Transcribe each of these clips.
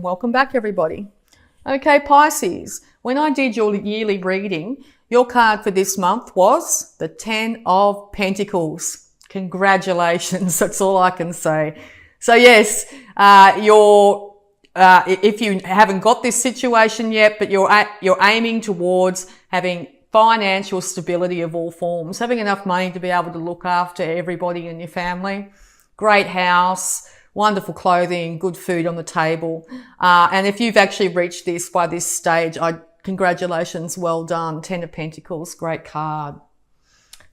Welcome back, everybody. Okay, Pisces, when I did your yearly reading, your card for this month was the 10 of Pentacles. Congratulations, that's all I can say. So yes, if you haven't got this situation yet, but you're aiming towards having financial stability of all forms, having enough money to be able to look after everybody in your family, great house, wonderful clothing, good food on the table. And if you've actually reached this by this stage, congratulations, well done. 10 of Pentacles, great card.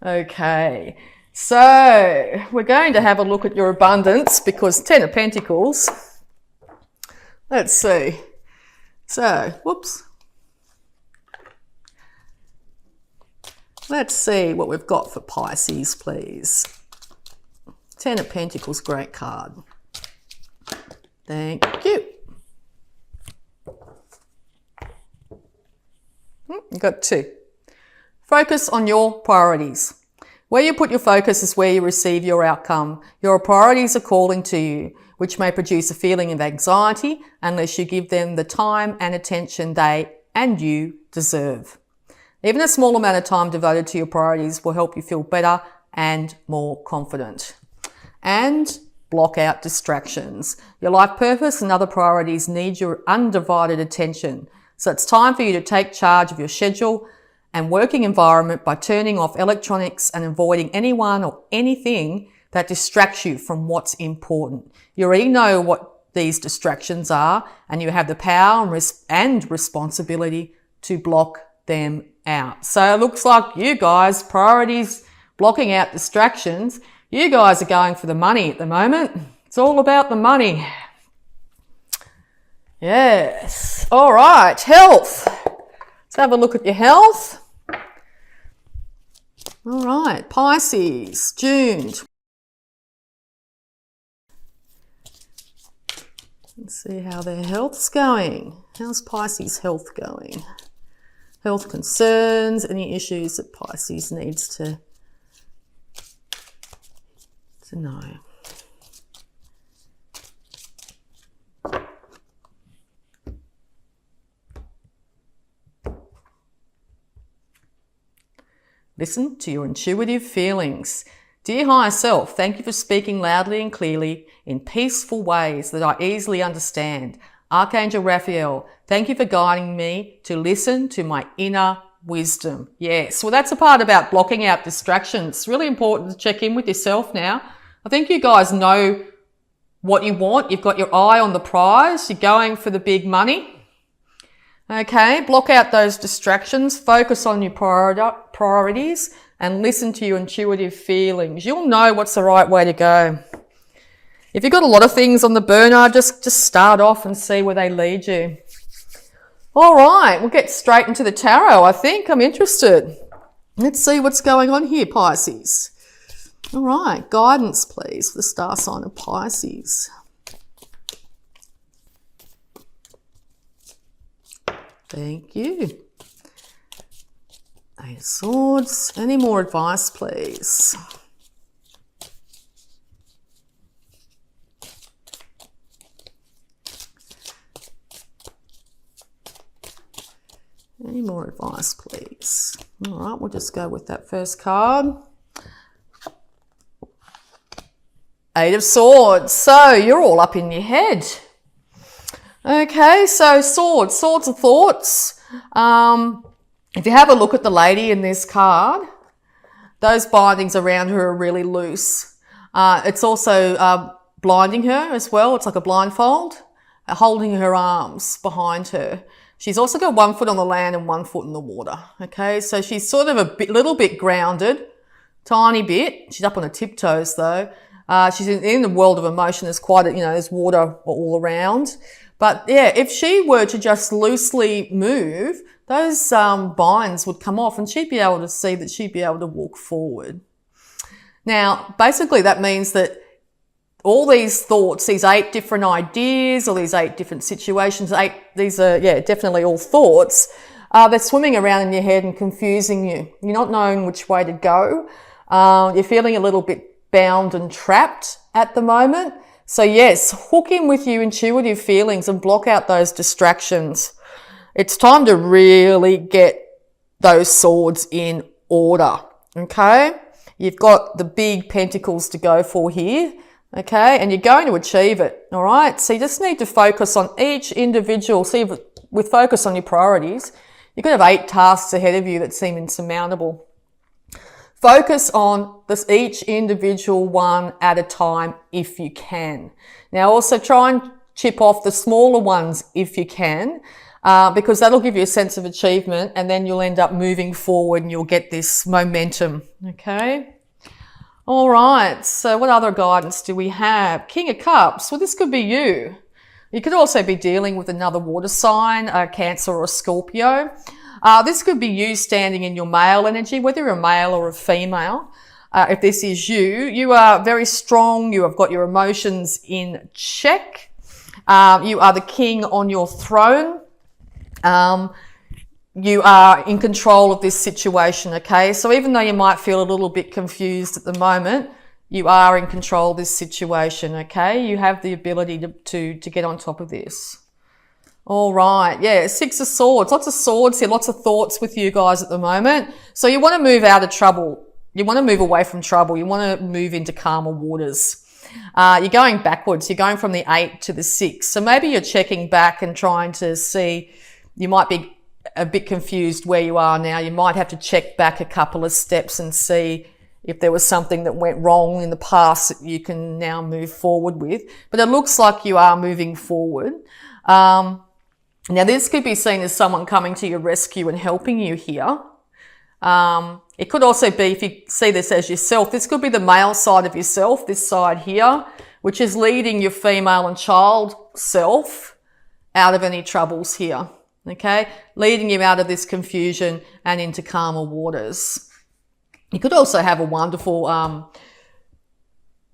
Okay, so we're going to have a look at your abundance because 10 of Pentacles. Let's see. So, whoops. Let's see what we've got for Pisces, please. 10 of Pentacles, great card. Thank you. You've got 2. Focus on your priorities. Where you put your focus is where you receive your outcome. Your priorities are calling to you, which may produce a feeling of anxiety unless you give them the time and attention they and you deserve. Even a small amount of time devoted to your priorities will help you feel better and more confident. And block out distractions. Your life purpose and other priorities need your undivided attention. So it's time for you to take charge of your schedule and working environment by turning off electronics and avoiding anyone or anything that distracts you from what's important. You already know what these distractions are, and you have the power and responsibility to block them out. So it looks like you guys, priorities, blocking out distractions, you guys are going for the money at the moment. It's all about the money. Yes. All right, health. Let's have a look at your health. All right, Pisces, June. Let's see how their health's going. How's Pisces' health going? Health concerns, any issues that Pisces needs to know. Listen to your intuitive feelings. Dear higher self, thank you for speaking loudly and clearly in peaceful ways that I easily understand. Archangel Raphael, thank you for guiding me to listen to my inner wisdom. Yes, well, that's a part about blocking out distractions. It's really important to check in with yourself now. I think you guys know what you want. You've got your eye on the prize. You're going for the big money. Okay, block out those distractions. Focus on your priorities and listen to your intuitive feelings. You'll know what's the right way to go. If you've got a lot of things on the burner, just start off and see where they lead you. All right, we'll get straight into the tarot, I think. I'm interested. Let's see what's going on here, Pisces. All right, guidance, please, for the star sign of Pisces. Thank you. 8 of Swords. Any more advice, please? Any more advice, please? All right, we'll just go with that first card. 8 of Swords. So you're all up in your head. Okay, so swords of thoughts. If you have a look at the lady in this card, those bindings around her are really loose. It's also blinding her as well. It's like a blindfold, holding her arms behind her. She's also got 1 foot on the land and 1 foot in the water. Okay, so she's sort of little bit grounded, tiny bit. She's up on her tiptoes though. She's in the world of emotion. There's there's water all around. But yeah, if she were to just loosely move, those binds would come off and she'd be able to see that she'd be able to walk forward. Now, basically that means that all these thoughts, these 8 different ideas or these 8 different situations, these are, definitely all thoughts, they're swimming around in your head and confusing you. You're not knowing which way to go. You're feeling a little bit bound and trapped at the moment. So yes, hook in with your intuitive feelings and block out those distractions. It's time to really get those swords in order, okay? You've got the big pentacles to go for here, okay? And you're going to achieve it, all right? So you just need to focus on each individual. See, with focus on your priorities, you could have 8 tasks ahead of you that seem insurmountable. Focus on each individual one at a time if you can. Now also try and chip off the smaller ones if you can, because that'll give you a sense of achievement, and then you'll end up moving forward and you'll get this momentum, okay? All right, so what other guidance do we have? King of Cups, well, this could be you. You could also be dealing with another water sign, a Cancer or a Scorpio. This could be you standing in your male energy, whether you're a male or a female. If this is you, you are very strong. You have got your emotions in check. You are the king on your throne. You are in control of this situation, okay? So even though you might feel a little bit confused at the moment, you are in control of this situation, okay? You have the ability to get on top of this. All right, yeah, 6 of Swords. Lots of swords here, lots of thoughts with you guys at the moment. So you want to move out of trouble. You want to move away from trouble. You want to move into calmer waters. You're going backwards. You're going from the 8 to the 6. So maybe you're checking back and trying to see. You might be a bit confused where you are now. You might have to check back a couple of steps and see if there was something that went wrong in the past that you can now move forward with. But it looks like you are moving forward. Now, this could be seen as someone coming to your rescue and helping you here. It could also be, if you see this as yourself, this could be the male side of yourself, this side here, which is leading your female and child self out of any troubles here, okay? Leading you out of this confusion and into calmer waters. You could also have a wonderful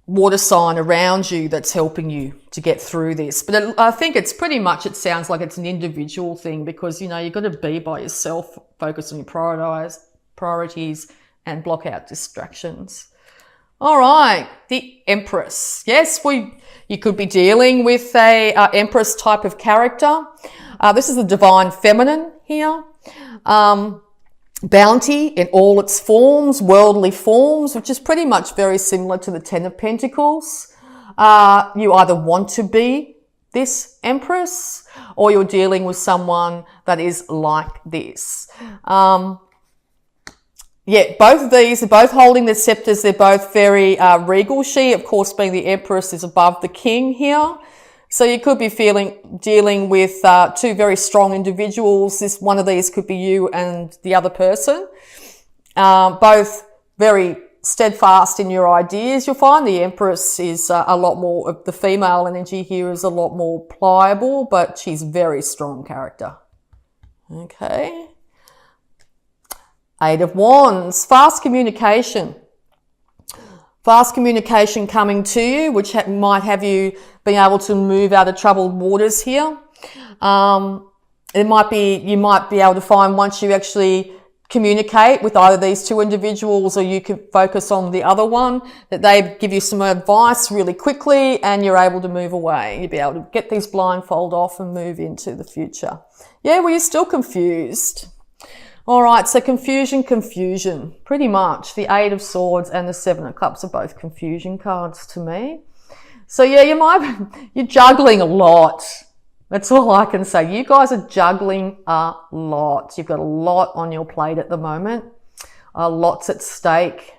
water sign around you that's helping you to get through this. But I think it's pretty much, it sounds like it's an individual thing, because, you know, you've got to be by yourself, focus on your priorities and block out distractions. All right, the Empress. Yes, you could be dealing with a Empress type of character. This is the divine feminine here. Bounty in all its forms, worldly forms, which is pretty much very similar to the 10 of Pentacles. You either want to be this Empress, or you're dealing with someone that is like this. Yeah, both of these are both holding their scepters. They're both very regal. She, of course, being the Empress, is above the King here. So you could be dealing with 2 very strong individuals. One of these could be you and the other person. Both very steadfast in your ideas. You'll find the Empress is a lot more, of the female energy here is a lot more pliable, but she's very strong character. Okay. 8 of Wands, fast communication. Fast communication coming to you, which might have you being able to move out of troubled waters here. You might be able to find, once you actually communicate with either these 2 individuals, or you can focus on the other one, that they give you some advice really quickly and you're able to move away. You'll be able to get these blindfold off and move into the future. Yeah, well, you're still confused. All right, so confusion, pretty much. The 8 of Swords and the 7 of Cups are both confusion cards to me. So yeah, you're juggling a lot. That's all I can say. You guys are juggling a lot. You've got a lot on your plate at the moment. Lots at stake.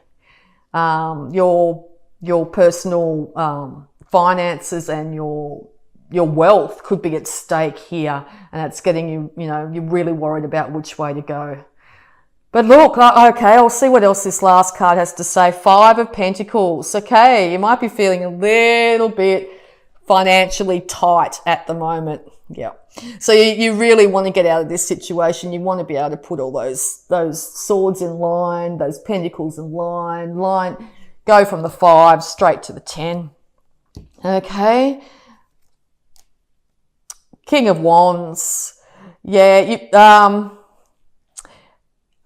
Your personal finances and your wealth could be at stake here, and it's getting you, you're really worried about which way to go. But look, okay, I'll see what else this last card has to say. 5 of Pentacles. Okay, you might be feeling a little bit financially tight at the moment. Yeah. So you really want to get out of this situation. You want to be able to put all those swords in line, those pentacles in line, go from the 5 straight to the 10. Okay. King of Wands. Yeah,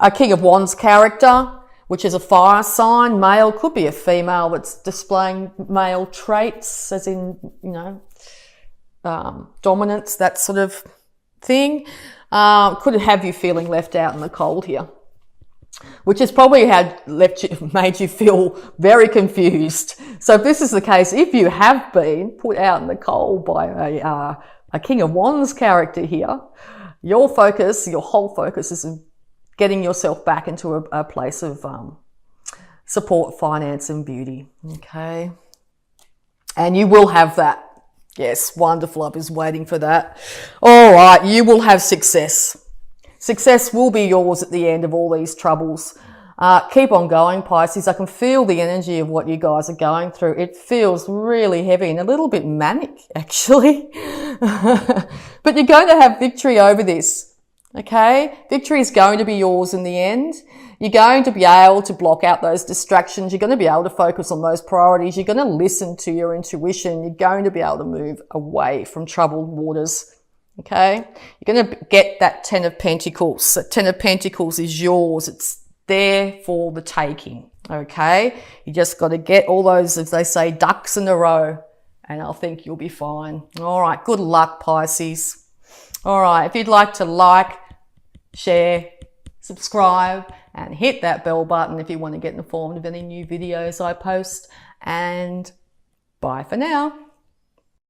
a King of Wands character which is a fire sign. Male, could be a female that's displaying male traits, as in, you know, dominance, that sort of thing. Could have you feeling left out in the cold here, which is probably made you feel very confused. So if this is the case, if you have been put out in the cold by a King of Wands character here, your whole focus is getting yourself back into a place of support, finance, and beauty. Okay. And you will have that. Yes, wonderful. I was waiting for that. All right, you will have success. Success will be yours at the end of all these troubles. Keep on going, Pisces. I can feel the energy of what you guys are going through. It feels really heavy and a little bit manic, actually. But you're going to have victory over this, okay? Victory is going to be yours in the end. You're going to be able to block out those distractions. You're going to be able to focus on those priorities. You're going to listen to your intuition. You're going to be able to move away from troubled waters. Okay? You're going to get that 10 of Pentacles. That 10 of Pentacles is yours. It's there for the taking. Okay? You just got to get all those, as they say, ducks in a row, and I think you'll be fine. All right. Good luck, Pisces. All right. If you'd like to like, share, subscribe, and hit that bell button if you want to get informed of any new videos I post. And bye for now.